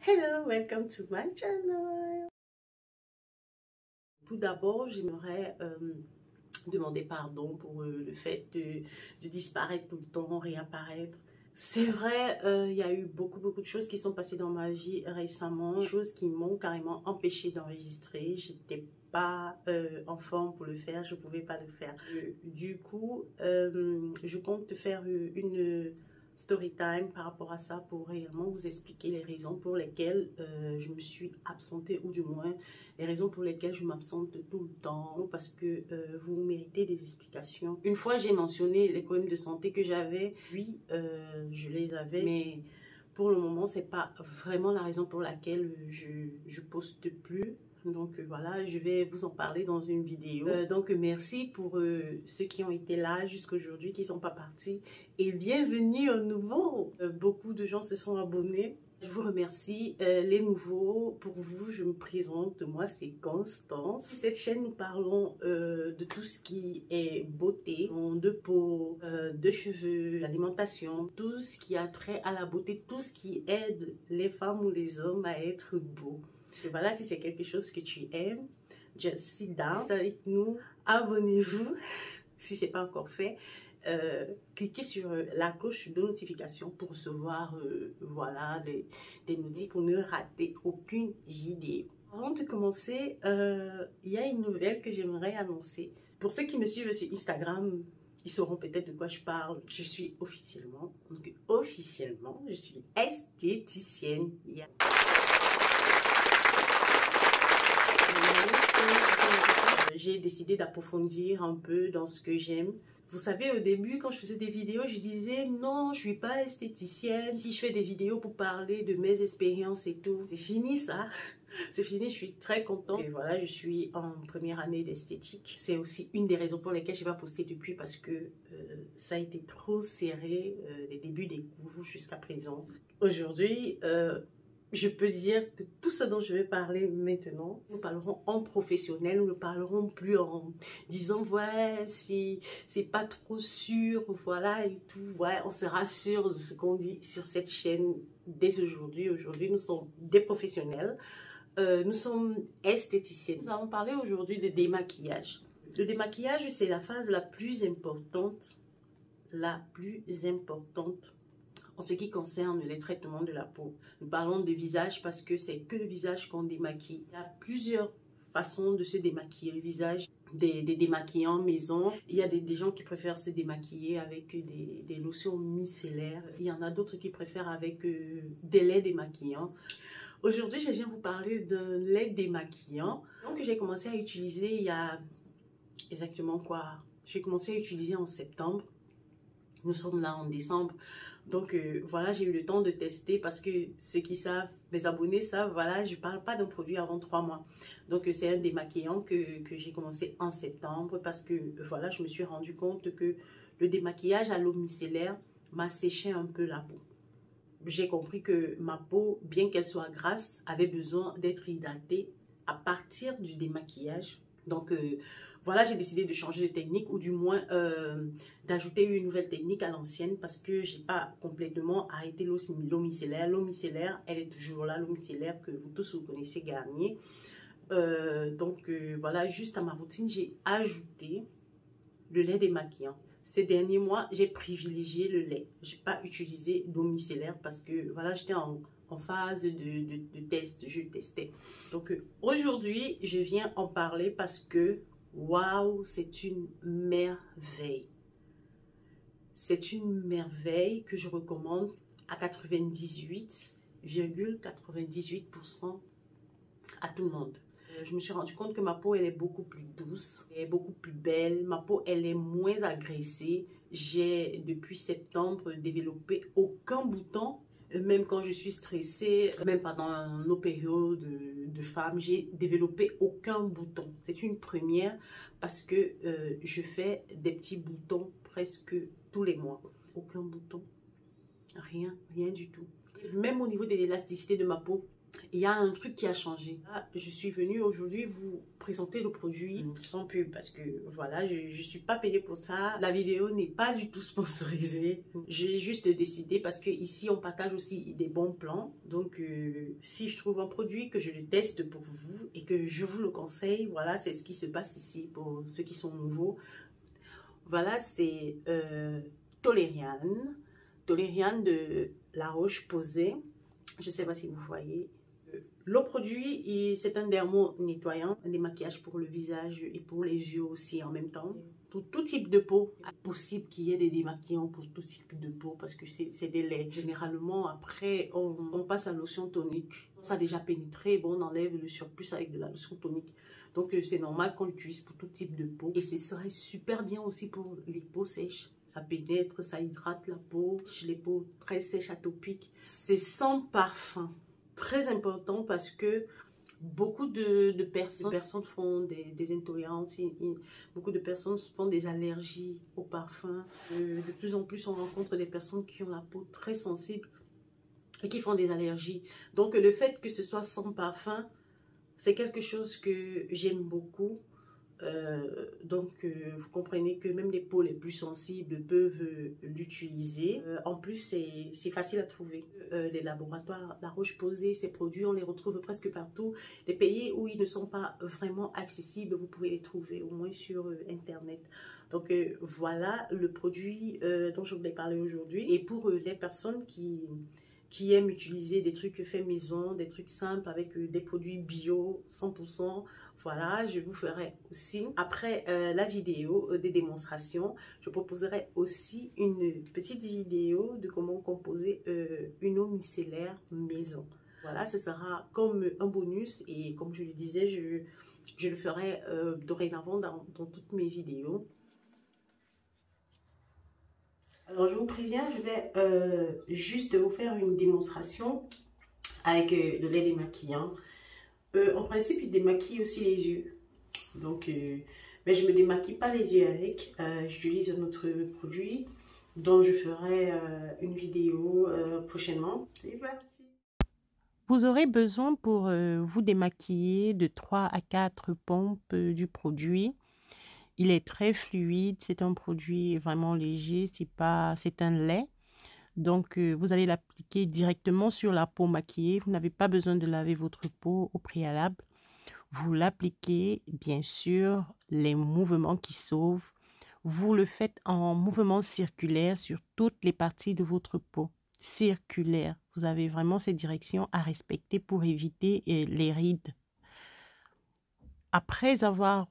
Hello, welcome to my channel. Tout d'abord, j'aimerais demander pardon pour le fait de disparaître tout le temps, réapparaître. C'est vrai, il y a eu beaucoup de choses qui sont passées dans ma vie récemment, des choses qui m'ont carrément empêché d'enregistrer. J'étais pas en forme pour le faire, je pouvais pas le faire. Du coup, je compte te faire une story time par rapport à ça pour réellement vous expliquer les raisons pour lesquelles je me suis absentée, ou du moins les raisons pour lesquelles je m'absente tout le temps, parce que vous méritez des explications. Une fois j'ai mentionné les problèmes de santé que j'avais, oui je les avais, mais pour le moment c'est pas vraiment la raison pour laquelle je poste plus. Donc voilà, je vais vous en parler dans une vidéo. Donc merci pour ceux qui ont été là jusqu'à aujourd'hui, qui ne sont pas partis. Et bienvenue aux nouveaux. Beaucoup de gens se sont abonnés. Je vous remercie. Les nouveaux, pour vous, je me présente. Moi, c'est Constance. Sur cette chaîne, nous parlons de tout ce qui est beauté, de peau, de cheveux, l'alimentation, tout ce qui a trait à la beauté, tout ce qui aide les femmes ou les hommes à être beaux. Et voilà, si c'est quelque chose que tu aimes, just sit down, reste avec nous, abonnez-vous si ce n'est pas encore fait. Cliquez sur la cloche de notification pour recevoir voilà, des notifs, pour ne rater aucune vidéo. Avant de commencer, il y a une nouvelle que j'aimerais annoncer. Pour ceux qui me suivent sur Instagram, ils sauront peut-être de quoi je parle. Je suis officiellement, je suis esthéticienne. J'ai décidé d'approfondir un peu dans ce que j'aime. Vous savez, au début, quand je faisais des vidéos, je disais non, je suis pas esthéticienne. Si je fais des vidéos pour parler de mes expériences et tout, c'est fini ça. C'est fini, je suis très contente. Et voilà, je suis en première année d'esthétique. C'est aussi une des raisons pour lesquelles je n'ai pas posté depuis, parce que ça a été trop serré, les débuts des cours jusqu'à présent. Aujourd'hui, je peux dire que tout ce dont je vais parler maintenant, nous parlerons en professionnel, nous ne parlerons plus en disant ouais, si c'est pas trop sûr, voilà et tout. Ouais, on sera sûr de ce qu'on dit sur cette chaîne dès aujourd'hui. Aujourd'hui, nous sommes des professionnels, nous sommes esthéticiennes. Nous allons parler aujourd'hui de démaquillage. Le démaquillage, c'est la phase la plus importante en ce qui concerne les traitements de la peau. Nous parlons de visage parce que c'est que le visage qu'on démaquille. Il y a plusieurs façons de se démaquiller le visage. Des démaquillants maison. Il y a des gens qui préfèrent se démaquiller avec des lotions micellaires. Il y en a d'autres qui préfèrent avec des laits démaquillants. Aujourd'hui, je viens vous parler d'un lait démaquillant que j'ai commencé à utiliser il y a exactement quoi? J'ai commencé à utiliser en septembre. Nous sommes là en décembre. Donc voilà, j'ai eu le temps de tester, parce que ceux qui savent, mes abonnés savent, voilà, je ne parle pas d'un produit avant 3 mois. Donc c'est un démaquillant que j'ai commencé en septembre, parce que voilà, je me suis rendu compte que le démaquillage à l'eau micellaire m'a séché un peu la peau. J'ai compris que ma peau, bien qu'elle soit grasse, avait besoin d'être hydratée à partir du démaquillage. Donc voilà, j'ai décidé de changer de technique, ou du moins d'ajouter une nouvelle technique à l'ancienne, parce que j'ai pas complètement arrêté l'eau micellaire. L'eau micellaire, elle est toujours là, l'eau micellaire que vous tous vous connaissez, Garnier. Donc voilà, juste à ma routine, j'ai ajouté le lait démaquillant. Ces derniers mois, j'ai privilégié le lait. Je n'ai pas utilisé d'eau micellaire parce que voilà, j'étais en phase de test, je testais. Donc aujourd'hui, je viens en parler parce que waouh, c'est une merveille. C'est une merveille que je recommande à 98,98% à tout le monde. Je me suis rendu compte que ma peau, elle est beaucoup plus douce, elle est beaucoup plus belle. Ma peau, elle est moins agressée. J'ai, depuis septembre, développé aucun bouton. Même quand je suis stressée, même pendant nos périodes de femmes, j'ai développé aucun bouton. C'est une première, parce que je fais des petits boutons presque tous les mois. Aucun bouton, rien du tout. Même au niveau de l'élasticité de ma peau, Il y a un truc qui a changé. Là, je suis venue aujourd'hui vous présenter le produit sans pub parce que voilà, je ne suis pas payée pour ça. La vidéo n'est pas du tout sponsorisée. J'ai juste décidé parce que ici on partage aussi des bons plans. Donc si je trouve un produit que je le teste pour vous et que je vous le conseille, voilà, c'est ce qui se passe ici pour ceux qui sont nouveaux. Voilà, c'est Toleriane. Toleriane de La Roche-Posay. Je ne sais pas si vous voyez. Le produit, c'est un dermo nettoyant, un démaquillage pour le visage et pour les yeux aussi en même temps. Pour tout type de peau, possible qu'il y ait des démaquillants pour tout type de peau parce que c'est des laits. Généralement, après, on passe à la lotion tonique. Ça a déjà pénétré, bon, on enlève le surplus avec de la lotion tonique. Donc, c'est normal qu'on l'utilise pour tout type de peau. Et ce serait super bien aussi pour les peaux sèches. Ça pénètre, ça hydrate la peau. Chez les peaux très sèches, atopiques. C'est sans parfum. Très important parce que beaucoup de personnes font des intolérances, beaucoup de personnes font des allergies au parfum. De plus en plus, on rencontre des personnes qui ont la peau très sensible et qui font des allergies. Donc, le fait que ce soit sans parfum, c'est quelque chose que j'aime beaucoup. Vous comprenez que même les peaux les plus sensibles peuvent l'utiliser. En plus, c'est facile à trouver. Les laboratoires La Roche-Posay, ces produits, on les retrouve presque partout. Les pays où ils ne sont pas vraiment accessibles, vous pouvez les trouver au moins sur Internet. Donc voilà le produit dont je voulais parler aujourd'hui. Et pour les personnes qui aiment utiliser des trucs faits maison, des trucs simples avec des produits bio 100%. Voilà, je vous ferai aussi, après la vidéo des démonstrations, je proposerai aussi une petite vidéo de comment composer une eau micellaire maison. Voilà, ce sera comme un bonus et comme je le disais, je le ferai dorénavant dans toutes mes vidéos. Alors, je vous préviens, je vais juste vous faire une démonstration avec le lait démaquillant. En principe, il démaquille aussi les yeux. Donc, mais je ne me démaquille pas les yeux avec. J'utilise un autre produit dont je ferai une vidéo prochainement. C'est parti. Vous aurez besoin pour vous démaquiller de 3 à 4 pompes du produit. Il est très fluide, c'est un produit vraiment léger, c'est un lait. Donc, vous allez l'appliquer directement sur la peau maquillée. Vous n'avez pas besoin de laver votre peau au préalable. Vous l'appliquez, bien sûr, les mouvements qui sauvent. Vous le faites en mouvement circulaire sur toutes les parties de votre peau. Circulaire. Vous avez vraiment ces directions à respecter pour éviter les rides. Après avoir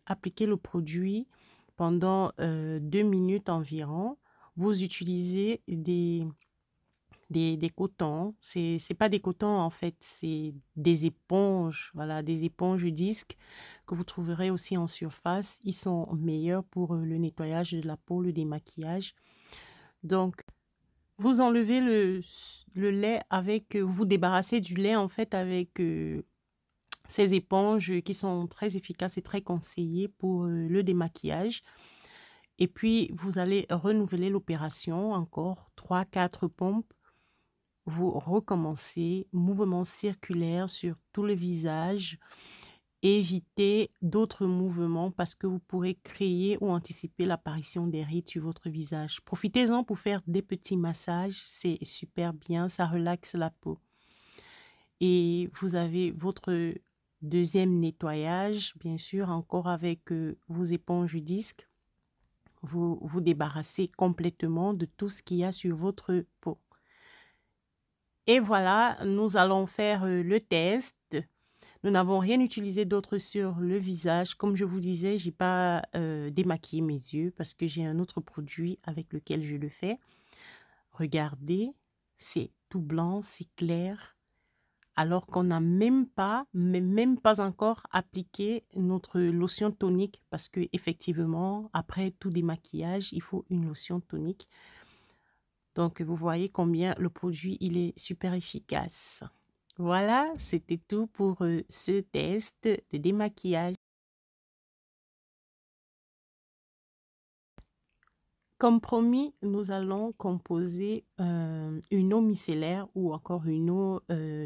appliqué le produit pendant 2 minutes environ, vous utilisez des cotons. C'est pas des cotons en fait, c'est des éponges. Voilà, des éponges disques que vous trouverez aussi en surface. Ils sont meilleurs pour le nettoyage de la peau, le démaquillage. Donc, vous enlevez le lait avec, vous débarrassez du lait en fait avec ces éponges qui sont très efficaces et très conseillées pour le démaquillage. Et puis, vous allez renouveler l'opération encore 3-4 pompes. Vous recommencez, mouvement circulaire sur tout le visage. Évitez d'autres mouvements parce que vous pourrez créer ou anticiper l'apparition des rides sur votre visage. Profitez-en pour faire des petits massages, c'est super bien, ça relaxe la peau. Et vous avez votre deuxième nettoyage, bien sûr, encore avec vos éponges disques. Vous vous débarrassez complètement de tout ce qu'il y a sur votre peau. Et voilà, nous allons faire le test. Nous n'avons rien utilisé d'autre sur le visage. Comme je vous disais, je n'ai pas démaquillé mes yeux parce que j'ai un autre produit avec lequel je le fais. Regardez, c'est tout blanc, c'est clair. Alors qu'on n'a même pas encore appliqué notre lotion tonique parce que effectivement, après tout démaquillage, il faut une lotion tonique. Donc, vous voyez combien le produit, il est super efficace. Voilà, c'était tout pour ce test de démaquillage. Comme promis, nous allons composer une eau micellaire ou encore une eau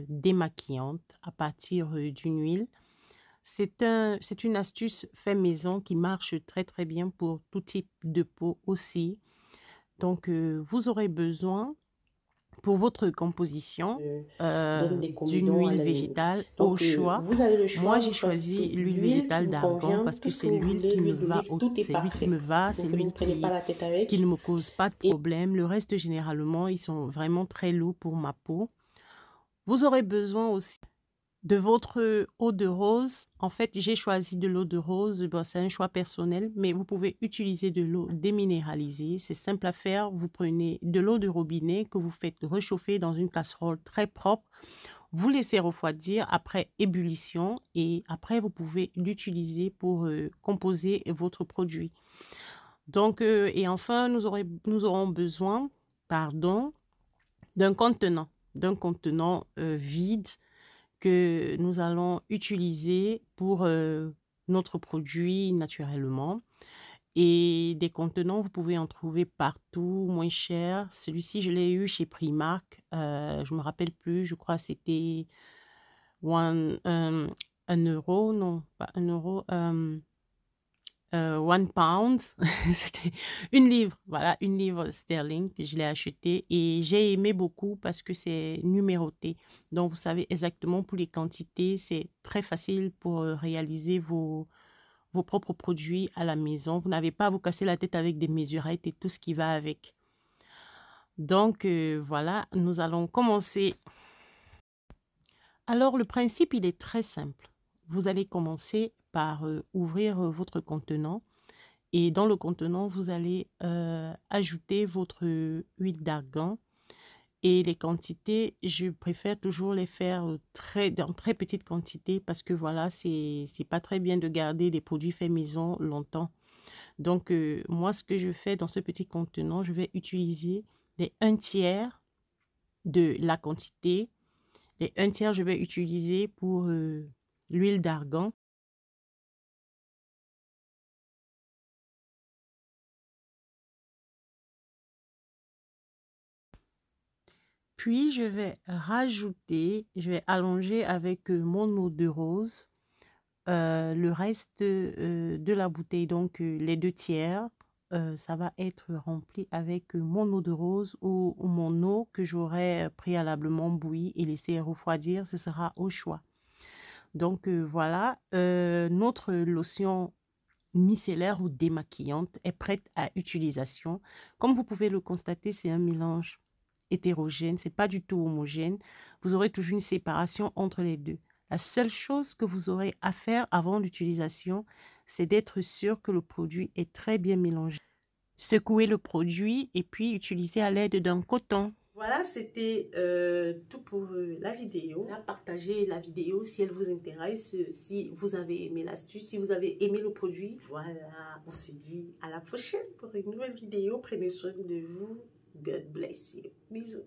démaquillante à partir d'une huile. C'est une astuce fait maison qui marche très très bien pour tout type de peau aussi. Donc, vous aurez besoin pour votre composition donne des d'une combinaisons à huile la limite. végétale au Donc, choix. vous avez le Moi, choix, j'ai vous choisi choisissez l'huile l'huile qui végétale vous d'argan convient, parce tout que ce que c'est vous l'huile voulez, qui me l'huile va, d'olive, tout est c'est l'huile qui parfait. me va, c'est Donc, ne vous l'huile prenez pas la tête avec. qui ne me cause pas de problème. Le reste, généralement, ils sont vraiment très lourds pour ma peau. Vous aurez besoin aussi de votre eau de rose. En fait, j'ai choisi de l'eau de rose. Bon, c'est un choix personnel, mais vous pouvez utiliser de l'eau déminéralisée. C'est simple à faire. Vous prenez de l'eau de robinet que vous faites réchauffer dans une casserole très propre. Vous laissez refroidir après ébullition et après, vous pouvez l'utiliser pour composer votre produit. Donc, et enfin, nous aurons besoin, pardon, d'un contenant vide que nous allons utiliser pour notre produit naturellement. Et des contenants, vous pouvez en trouver partout, moins cher. Celui-ci, je l'ai eu chez Primark. Je ne me rappelle plus, je crois que c'était un euro, non, pas un euro, one pound. C'était une livre, voilà, une livre sterling que je l'ai acheté et j'ai aimé beaucoup parce que c'est numéroté. Donc, vous savez exactement pour les quantités, c'est très facile pour réaliser vos propres produits à la maison. Vous n'avez pas à vous casser la tête avec des mesurettes et tout ce qui va avec. Donc, voilà, nous allons commencer. Alors, le principe, il est très simple. Vous allez commencer par ouvrir votre contenant. Et dans le contenant, vous allez ajouter votre huile d'argan. Et les quantités, je préfère toujours les faire dans très petite quantité parce que voilà, c'est pas très bien de garder des produits faits maison longtemps. Donc, moi, ce que je fais dans ce petit contenant, je vais utiliser les 1/3 de la quantité. Les 1/3, je vais utiliser pour l'huile d'argan. Puis, je vais allonger avec mon eau de rose le reste de la bouteille. Donc, les 2/3, ça va être rempli avec mon eau de rose ou mon eau que j'aurai préalablement bouillie et laissé refroidir. Ce sera au choix. Donc, voilà, notre lotion micellaire ou démaquillante est prête à utilisation. Comme vous pouvez le constater, c'est un mélange hétérogène, c'est pas du tout homogène. Vous aurez toujours une séparation entre les deux. La seule chose que vous aurez à faire avant l'utilisation, c'est d'être sûr que le produit est très bien mélangé. Secouer le produit et puis utiliser à l'aide d'un coton. Voilà, c'était tout pour la vidéo. Partagez la vidéo si elle vous intéresse, si vous avez aimé l'astuce, si vous avez aimé le produit. Voilà, on se dit à la prochaine pour une nouvelle vidéo. Prenez soin de vous. God bless you. Bisous.